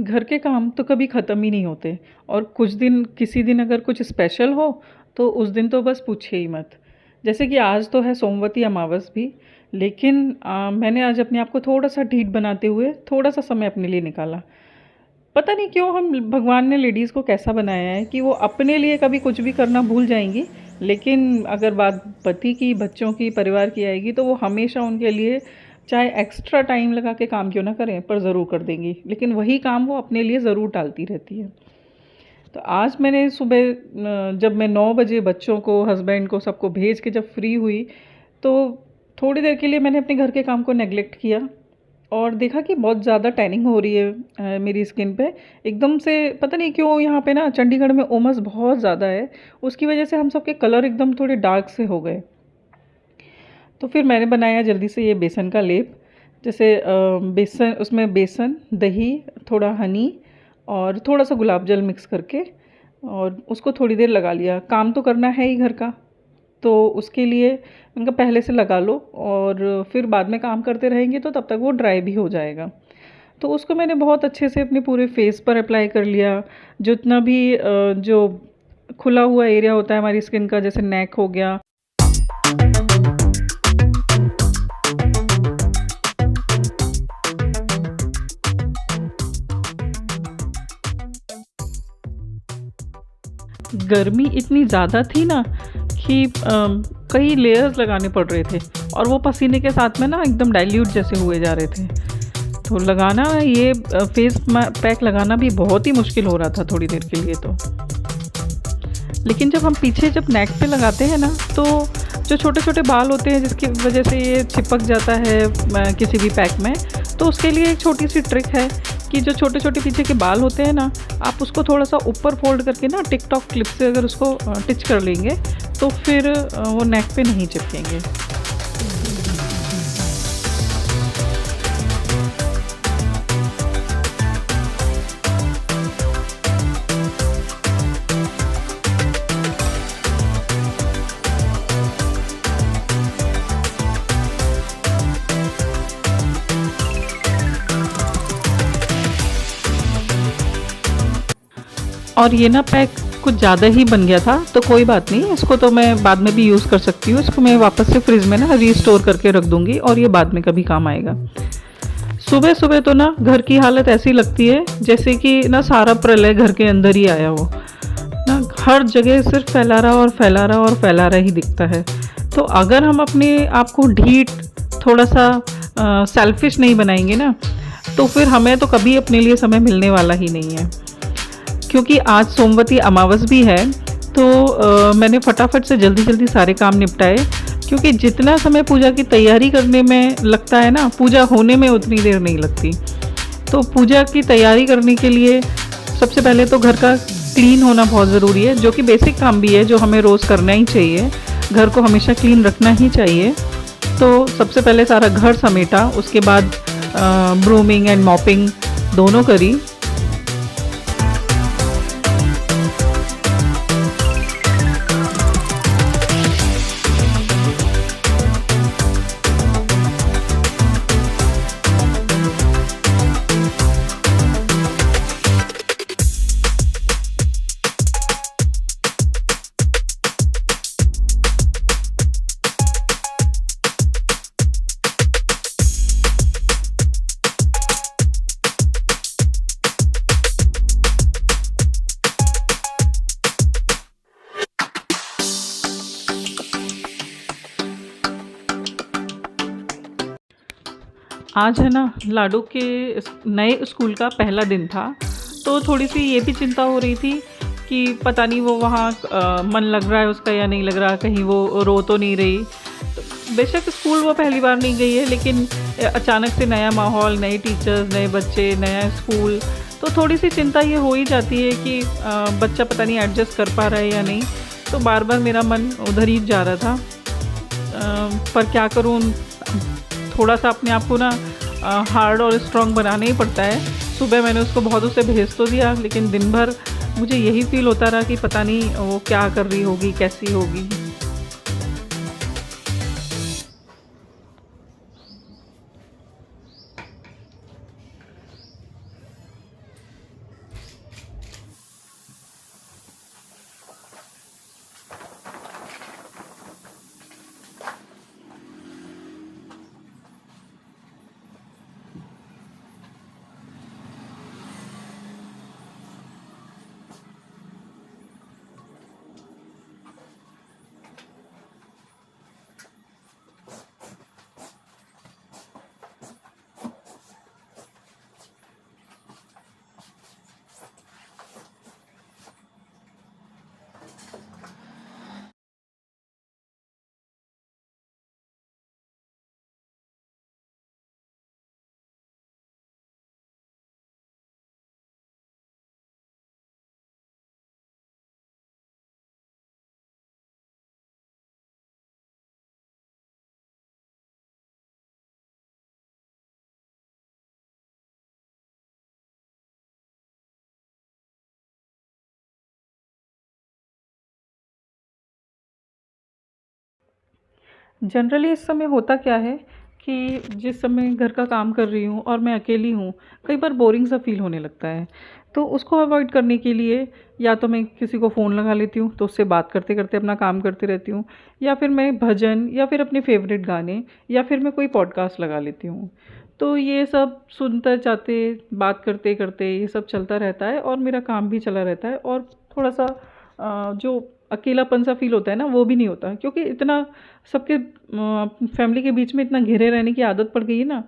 घर के काम तो कभी ख़त्म ही नहीं होते। और कुछ दिन किसी दिन अगर कुछ स्पेशल हो तो उस दिन तो बस पूछिए ही मत। जैसे कि आज तो है सोमवती अमावस भी, लेकिन मैंने आज अपने आप को थोड़ा सा ढीठ बनाते हुए थोड़ा सा समय अपने लिए निकाला। पता नहीं क्यों हम भगवान ने लेडीज़ को कैसा बनाया है कि वो अपने लिए कभी कुछ भी करना भूल जाएंगी, लेकिन अगर बात पति की, बच्चों की, परिवार की आएगी तो वो हमेशा उनके लिए चाहे एक्स्ट्रा टाइम लगा के काम क्यों ना करें पर ज़रूर कर देंगी, लेकिन वही काम वो अपने लिए ज़रूर टालती रहती है। तो आज मैंने सुबह जब मैं 9 बजे बच्चों को, हस्बैंड को, सबको भेज के जब फ्री हुई तो थोड़ी देर के लिए मैंने अपने घर के काम को नेग्लेक्ट किया और देखा कि बहुत ज़्यादा टैनिंग हो रही है मेरी स्किन पे। एकदम से पता नहीं क्यों यहाँ पे ना चंडीगढ़ में उमस बहुत ज़्यादा है, उसकी वजह से हम सबके कलर एकदम थोड़े डार्क से हो गए। तो फिर मैंने बनाया जल्दी से ये बेसन का लेप। जैसे बेसन, उसमें बेसन, दही, थोड़ा हनी और थोड़ा सा गुलाब जल मिक्स करके और उसको थोड़ी देर लगा लिया। काम तो करना है ही घर का, तो उसके लिए उनका पहले से लगा लो और फिर बाद में काम करते रहेंगे तो तब तक वो ड्राई भी हो जाएगा। तो उसको मैंने बहुत अच्छे से अपने पूरे फेस पर अप्लाई कर लिया। जितना भी जो खुला हुआ एरिया होता है हमारी स्किन का, जैसे नेक हो गया, गर्मी इतनी ज़्यादा थी ना कि कई लेयर्स लगाने पड़ रहे थे और वो पसीने के साथ में ना एकदम डाइल्यूट जैसे हुए जा रहे थे। तो लगाना ये फेस पैक लगाना भी बहुत ही मुश्किल हो रहा था थोड़ी देर के लिए तो। लेकिन जब हम पीछे जब नेक पे लगाते हैं ना तो जो छोटे छोटे बाल होते हैं जिसकी वजह से ये चिपक जाता है किसी भी पैक में, तो उसके लिए एक छोटी सी ट्रिक है कि जो छोटे छोटे पीछे के बाल होते हैं ना, आप उसको थोड़ा सा ऊपर फोल्ड करके ना टिकटॉक क्लिप से अगर उसको टिच कर लेंगे तो फिर वो नेक पे नहीं चिपकेंगे। और ये ना पैक कुछ ज़्यादा ही बन गया था, तो कोई बात नहीं, इसको तो मैं बाद में भी यूज़ कर सकती हूँ। इसको मैं वापस से फ्रिज में ना रीस्टोर करके रख दूँगी और ये बाद में कभी काम आएगा। सुबह सुबह तो ना घर की हालत ऐसी लगती है जैसे कि ना सारा प्रलय घर के अंदर ही आया हो ना। हर जगह सिर्फ फैला रहा और फैला रहा और फैला रहा ही दिखता है। तो अगर हम अपने आप को ढीठ, थोड़ा सा सेल्फिश नहीं बनाएंगे ना, तो फिर हमें तो कभी अपने लिए समय मिलने वाला ही नहीं है। क्योंकि आज सोमवती अमावस भी है तो मैंने फटाफट से जल्दी जल्दी सारे काम निपटाए, क्योंकि जितना समय पूजा की तैयारी करने में लगता है ना, पूजा होने में उतनी देर नहीं लगती। तो पूजा की तैयारी करने के लिए सबसे पहले तो घर का क्लीन होना बहुत ज़रूरी है, जो कि बेसिक काम भी है, जो हमें रोज़ करना ही चाहिए। घर को हमेशा क्लीन रखना ही चाहिए। तो सबसे पहले सारा घर समेटा, उसके बाद ब्रूमिंग एंड मॉपिंग दोनों करी। आज है ना लाडू के नए स्कूल का पहला दिन था, तो थोड़ी सी ये भी चिंता हो रही थी कि पता नहीं वो वहाँ मन लग रहा है उसका या नहीं लग रहा, कहीं वो रो तो नहीं रही। तो बेशक स्कूल वो पहली बार नहीं गई है, लेकिन अचानक से नया माहौल, नए टीचर्स, नए बच्चे, नया स्कूल, तो थोड़ी सी चिंता ये हो ही जाती है कि बच्चा पता नहीं एडजस्ट कर पा रहा है या नहीं। तो बार बार मेरा मन उधर ही जा रहा था। पर क्या करूँ, थोड़ा सा अपने आप को ना हार्ड और स्ट्रॉन्ग बनाना ही पड़ता है। सुबह मैंने उसको बहुत उसे भेज तो दिया, लेकिन दिन भर मुझे यही फील होता रहा कि पता नहीं वो क्या कर रही होगी, कैसी होगी। जनरली इस समय होता क्या है कि जिस समय घर का काम कर रही हूँ और मैं अकेली हूँ, कई बार बोरिंग सा फ़ील होने लगता है। तो उसको अवॉइड करने के लिए या तो मैं किसी को फ़ोन लगा लेती हूँ, तो उससे बात करते-करते अपना काम करती रहती हूँ, या फिर मैं भजन या फिर अपने फ़ेवरेट गाने या फिर मैं कोई पॉडकास्ट लगा लेती हूँ। तो ये सब सुनते जाते, बात करते-करते ये सब चलता रहता है और मेरा काम भी चला रहता है, और थोड़ा-सा जो अकेलापन सा फ़ील होता है ना, वो भी नहीं होता, क्योंकि इतना सबके फैमिली के बीच में इतना घिरे रहने की आदत पड़ गई है ना।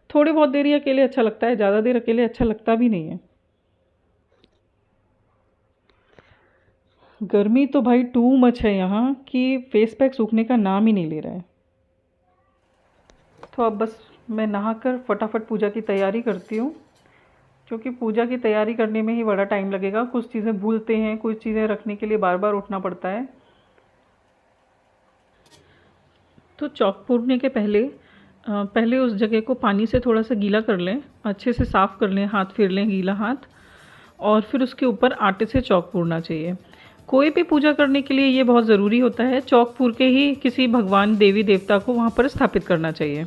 थोड़ी बहुत देर ही अकेले अच्छा लगता है, ज़्यादा देर अकेले अच्छा लगता भी नहीं है। गर्मी तो भाई टू मच है यहाँ, कि फेस पैक सूखने का नाम ही नहीं ले रहा है। तो अब बस मैं नहाकर फटाफट पूजा की तैयारी करती हूँ, क्योंकि पूजा की तैयारी करने में ही बड़ा टाइम लगेगा। कुछ चीज़ें भूलते हैं, कुछ चीज़ें रखने के लिए बार बार उठना पड़ता है। तो चॉक पूरने के पहले पहले उस जगह को पानी से थोड़ा सा गीला कर लें, अच्छे से साफ़ कर लें, हाथ फेर लें गीला हाथ, और फिर उसके ऊपर आटे से चॉक पूरना चाहिए। कोई भी पूजा करने के लिए ये बहुत ज़रूरी होता है, चॉक पूर के ही किसी भगवान देवी देवता को वहाँ पर स्थापित करना चाहिए।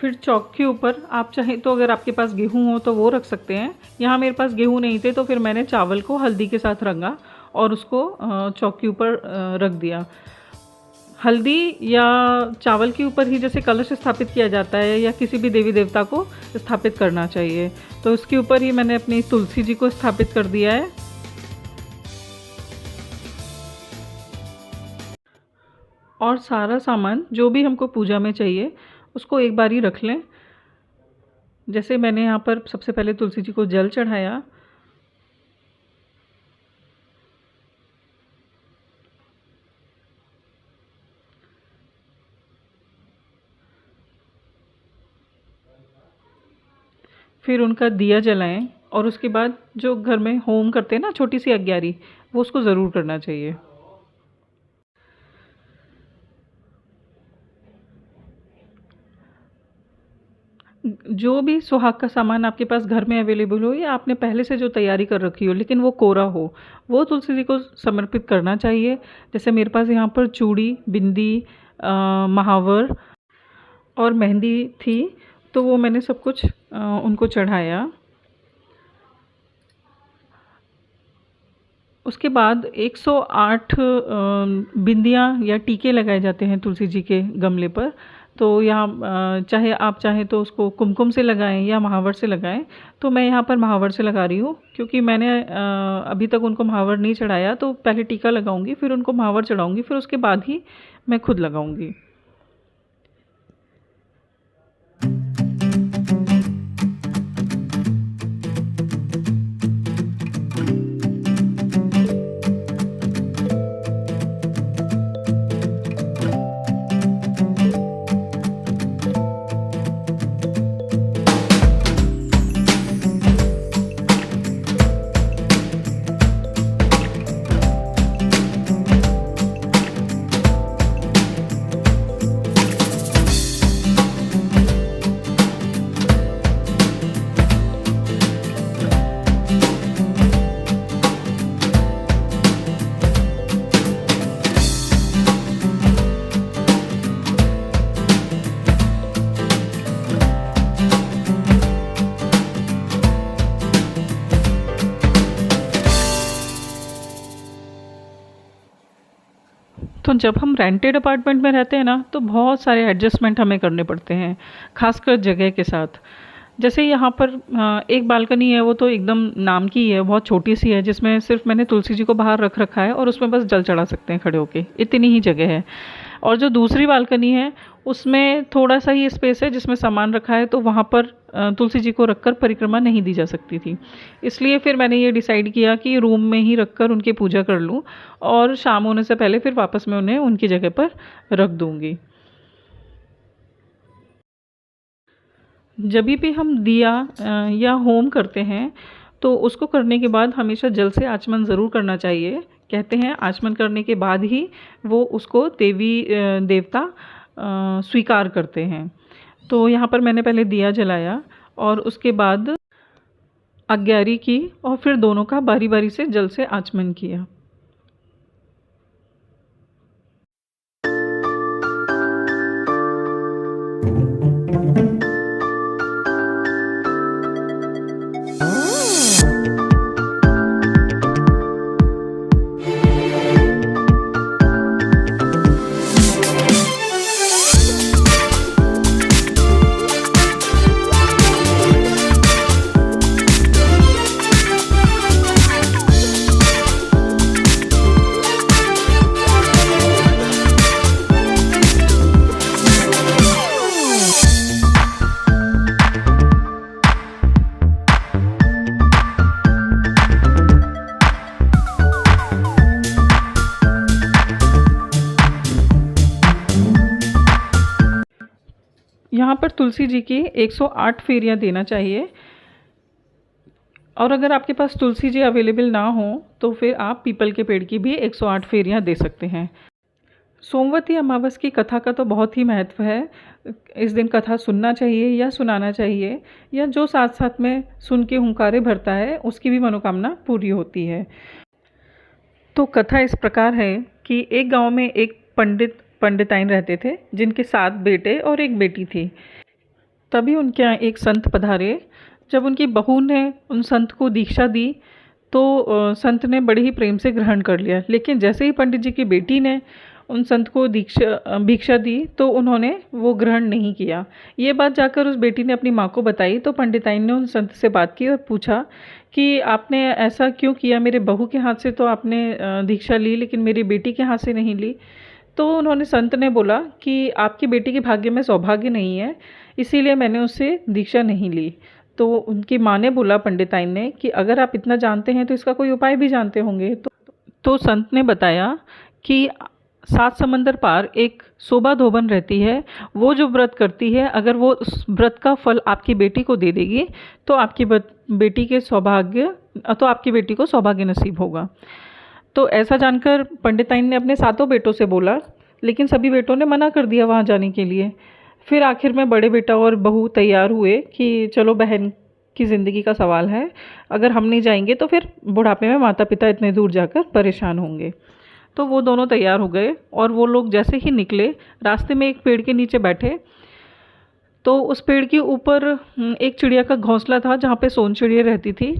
फिर चॉक के ऊपर आप चाहें तो, अगर आपके पास गेहूँ हो तो वो रख सकते हैं। यहाँ मेरे पास गेहूँ नहीं थे, तो फिर मैंने चावल को हल्दी के साथ रंगा और उसको चॉक के ऊपर रख दिया। हल्दी या चावल के ऊपर ही जैसे कलश स्थापित किया जाता है या किसी भी देवी देवता को स्थापित करना चाहिए, तो उसके ऊपर ही मैंने अपनी तुलसी जी को स्थापित कर दिया है। और सारा सामान जो भी हमको पूजा में चाहिए उसको एक बार ही रख लें। जैसे मैंने यहाँ पर सबसे पहले तुलसी जी को जल चढ़ाया, फिर उनका दिया जलाएं, और उसके बाद जो घर में होम करते हैं ना, छोटी सी अग्यारी, वो उसको ज़रूर करना चाहिए। जो भी सुहाग का सामान आपके पास घर में अवेलेबल हो या आपने पहले से जो तैयारी कर रखी हो लेकिन वो कोरा हो, वो तुलसी जी को समर्पित करना चाहिए। जैसे मेरे पास यहाँ पर चूड़ी, बिंदी, महावर और मेहंदी थी, तो वो मैंने सब कुछ उनको चढ़ाया। उसके बाद 108 बिंदियाँ या टीके लगाए जाते हैं तुलसी जी के गमले पर। तो यहाँ चाहे आप चाहें तो उसको कुमकुम से लगाएं या महावर से लगाएं। तो मैं यहाँ पर महावर से लगा रही हूँ, क्योंकि मैंने अभी तक उनको महावर नहीं चढ़ाया, तो पहले टीका लगाऊंगी, फिर उनको महावर चढ़ाऊंगी, फिर उसके बाद ही मैं खुद लगाऊंगी। तो जब हम रेंटेड अपार्टमेंट में रहते हैं ना, तो बहुत सारे एडजस्टमेंट हमें करने पड़ते हैं, खासकर जगह के साथ। जैसे यहाँ पर एक बालकनी है, वो तो एकदम नाम की ही है, बहुत छोटी सी है, जिसमें सिर्फ मैंने तुलसी जी को बाहर रख रखा है और उसमें बस जल चढ़ा सकते हैं खड़े होके, इतनी ही जगह है। और जो दूसरी बालकनी है, उसमें थोड़ा सा ही स्पेस है जिसमें सामान रखा है, तो वहाँ पर तुलसी जी को रखकर परिक्रमा नहीं दी जा सकती थी। इसलिए फिर मैंने ये डिसाइड किया कि रूम में ही रखकर उनकी पूजा कर लूँ, और शाम होने से पहले फिर वापस मैं उन्हें उनकी जगह पर रख दूँगी। जभी भी हम दिया या होम करते हैं, तो उसको करने के बाद हमेशा जल से आचमन ज़रूर करना चाहिए। कहते हैं आचमन करने के बाद ही वो उसको देवी देवता स्वीकार करते हैं। तो यहाँ पर मैंने पहले दिया जलाया, और उसके बाद आज्ञारी की और फिर दोनों का बारी बारी से जल से आचमन किया। यहाँ पर तुलसी जी की 108 फेरियाँ देना चाहिए, और अगर आपके पास तुलसी जी अवेलेबल ना हो तो फिर आप पीपल के पेड़ की भी 108 फेरियाँ दे सकते हैं। सोमवती अमावस की कथा का तो बहुत ही महत्व है। इस दिन कथा सुनना चाहिए या सुनाना चाहिए, या जो साथ साथ में सुन के हुंकारे भरता है उसकी भी मनोकामना पूरी होती है। तो कथा इस प्रकार है कि एक गांव में एक पंडिताइन रहते थे, जिनके 7 बेटे और एक बेटी थी। तभी उनके यहाँ एक संत पधारे। जब उनकी बहू ने उन संत को दीक्षा दी तो संत ने बड़े ही प्रेम से ग्रहण कर लिया, लेकिन जैसे ही पंडित जी की बेटी ने उन संत को भिक्षा दी तो उन्होंने वो ग्रहण नहीं किया। ये बात जाकर उस बेटी ने अपनी माँ को बताई, तो पंडिताइन ने उन संत से बात की और पूछा कि आपने ऐसा क्यों किया, मेरे बहू के हाथ से तो आपने दीक्षा ली लेकिन मेरी बेटी के हाथ से नहीं ली। तो उन्होंने संत ने बोला कि आपकी बेटी के भाग्य में सौभाग्य नहीं है, इसीलिए मैंने उससे दीक्षा नहीं ली। तो उनकी माँ ने बोला पंडिताइन ने कि अगर आप इतना जानते हैं तो इसका कोई उपाय भी जानते होंगे। तो संत ने बताया कि 7 समंदर पार एक शोभा धोबन रहती है, वो जो व्रत करती है, अगर वो उस व्रत का फल आपकी बेटी को दे देगी तो आपकी बेटी को सौभाग्य नसीब होगा। तो ऐसा जानकर पंडिताइन ने अपने 7 बेटों से बोला, लेकिन सभी बेटों ने मना कर दिया वहाँ जाने के लिए। फिर आखिर में बड़े बेटा और बहू तैयार हुए कि चलो बहन की ज़िंदगी का सवाल है, अगर हम नहीं जाएंगे तो फिर बुढ़ापे में माता पिता इतने दूर जाकर परेशान होंगे। तो वो दोनों तैयार हो गए और वो लोग जैसे ही निकले, रास्ते में एक पेड़ के नीचे बैठे तो उस पेड़ के ऊपर एक चिड़िया का घोंसला था जहाँ पे सोन चिड़िया रहती थी।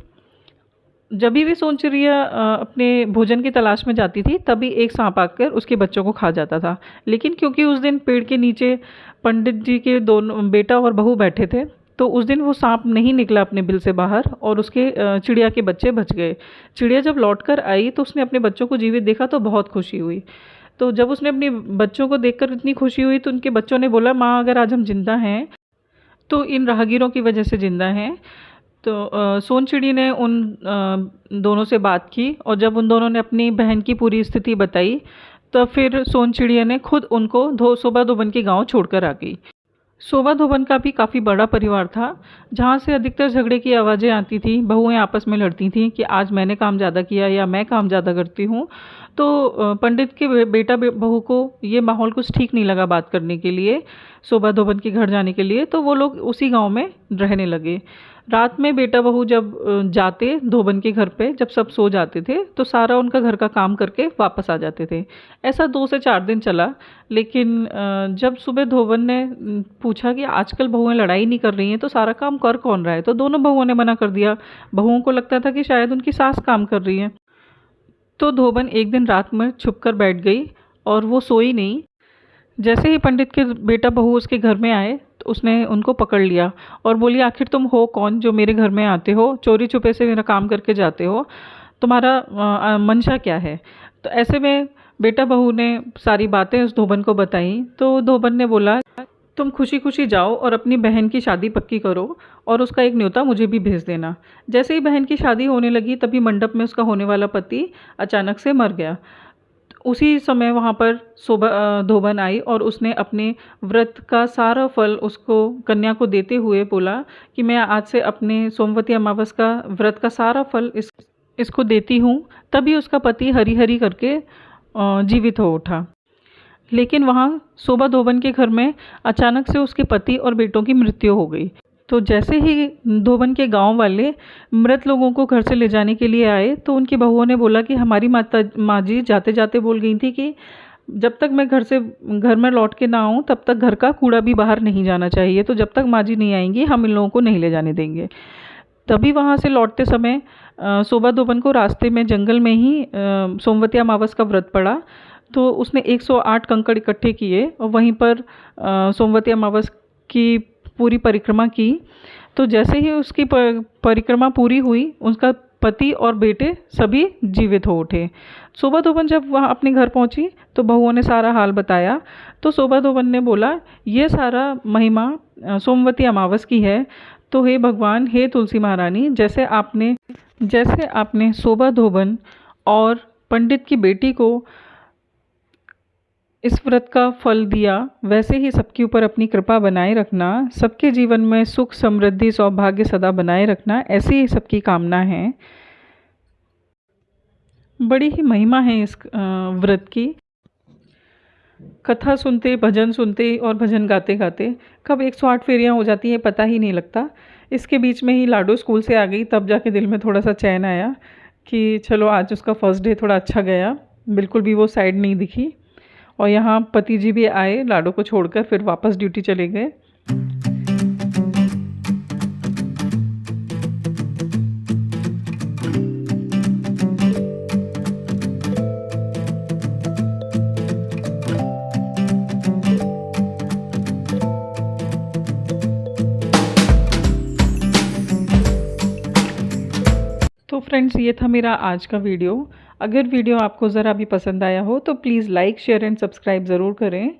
जब भी सोन चिड़िया अपने भोजन की तलाश में जाती थी तभी एक सांप आकर उसके बच्चों को खा जाता था। लेकिन क्योंकि उस दिन पेड़ के नीचे पंडित जी के दोनों बेटा और बहू बैठे थे, तो उस दिन वो सांप नहीं निकला अपने बिल से बाहर और उसके चिड़िया के बच्चे बच गए। चिड़िया जब लौट कर आई तो उसने अपने बच्चों को जीवित देखा तो बहुत खुशी हुई। तो जब उसने अपने बच्चों को देखकर इतनी खुशी हुई तो उनके बच्चों ने बोला, माँ अगर आज हम जिंदा हैं तो इन राहगीरों की वजह से जिंदा हैं। तो सोन चिड़ी ने उन दोनों से बात की और जब उन दोनों ने अपनी बहन की पूरी स्थिति बताई तो फिर सोन चिड़िया ने खुद उनको शोभा धोबन के गांव छोड़कर आ गई। शोभा धोबन का भी काफ़ी बड़ा परिवार था, जहाँ से अधिकतर झगड़े की आवाज़ें आती थी। बहुएं आपस में लड़ती थीं कि आज मैंने काम ज़्यादा किया या मैं काम ज़्यादा करती हूँ। तो पंडित के बेटा बहू को ये माहौल कुछ ठीक नहीं लगा बात करने के लिए, शोभा धोबन के घर जाने के लिए। तो वो लोग उसी गांव में रहने लगे। रात में बेटा बहू जब जाते धोबन के घर पे, जब सब सो जाते थे तो सारा उनका घर का काम करके वापस आ जाते थे। ऐसा 2 से 4 दिन चला। लेकिन जब सुबह धोबन ने पूछा कि आजकल बहुएं लड़ाई नहीं कर रही हैं तो सारा काम कर कौन रहा है, तो दोनों बहुओं ने मना कर दिया। बहुओं को लगता था कि शायद उनकी सास काम कर रही है। तो धोबन एक दिन रात में छुप कर बैठ गई और वो सोई नहीं। जैसे ही पंडित के बेटा बहू उसके घर में आए तो उसने उनको पकड़ लिया और बोली, आखिर तुम हो कौन जो मेरे घर में आते हो, चोरी छुपे से मेरा काम करके जाते हो, तुम्हारा मंशा क्या है। तो ऐसे में बेटा बहू ने सारी बातें उस धोबन को बताई। तो धोबन ने बोला, तुम खुशी खुशी जाओ और अपनी बहन की शादी पक्की करो और उसका एक न्योता मुझे भी भेज देना। जैसे ही बहन की शादी होने लगी तभी मंडप में उसका होने वाला पति अचानक से मर गया। उसी समय वहाँ पर धोबन आई और उसने अपने व्रत का सारा फल उसको कन्या को देते हुए बोला कि मैं आज से अपने सोमवती अमावस का व्रत का सारा फल इसको देती हूँ। तभी उसका पति हरी हरी करके जीवित हो उठा। लेकिन वहाँ शोभा धोबन के घर में अचानक से उसके पति और बेटों की मृत्यु हो गई। तो जैसे ही धोबन के गांव वाले मृत लोगों को घर से ले जाने के लिए आए तो उनकी बहुओं ने बोला कि हमारी माँ जी जाते जाते बोल गई थी कि जब तक मैं घर में लौट के ना आऊँ तब तक घर का कूड़ा भी बाहर नहीं जाना चाहिए, तो जब तक माँ जी नहीं आएंगी हम इन लोगों को नहीं ले जाने देंगे। तभी वहाँ से लौटते समय शोभा धोबन को रास्ते में जंगल में ही सोमवती अमावस का व्रत पड़ा। तो उसने 108 कंकड़ इकट्ठे किए और वहीं पर सोमवती अमावस की पूरी परिक्रमा की। तो जैसे ही उसकी परिक्रमा पूरी हुई, उसका पति और बेटे सभी जीवित हो उठे। शोभा धोबन जब वहाँ अपने घर पहुँची तो बहुओं ने सारा हाल बताया। तो शोभा धोबन ने बोला ये सारा महिमा सोमवती अमावस की है। तो हे भगवान, हे तुलसी महारानी, जैसे आपने शोभा धोबन और पंडित की बेटी को इस व्रत का फल दिया, वैसे ही सबके ऊपर अपनी कृपा बनाए रखना, सबके जीवन में सुख समृद्धि सौभाग्य सदा बनाए रखना, ऐसी ही सबकी कामना है। बड़ी ही महिमा है इस व्रत की। कथा सुनते, भजन सुनते और भजन गाते गाते कब 108 फेरियाँ हो जाती हैं पता ही नहीं लगता। इसके बीच में ही लाडो स्कूल से आ गई, तब जाके दिल में थोड़ा सा चैन आया कि चलो आज उसका फर्स्ट डे थोड़ा अच्छा गया, बिल्कुल भी वो साइड नहीं दिखी। और यहाँ पति जी भी आए लाडो को छोड़कर, फिर वापस ड्यूटी चले गए। तो फ्रेंड्स, ये था मेरा आज का वीडियो। अगर वीडियो आपको ज़रा भी पसंद आया हो तो please like share and subscribe ज़रूर करें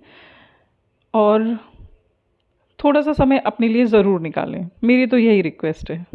और थोड़ा सा समय अपने लिए ज़रूर निकालें, मेरी तो यही रिक्वेस्ट है।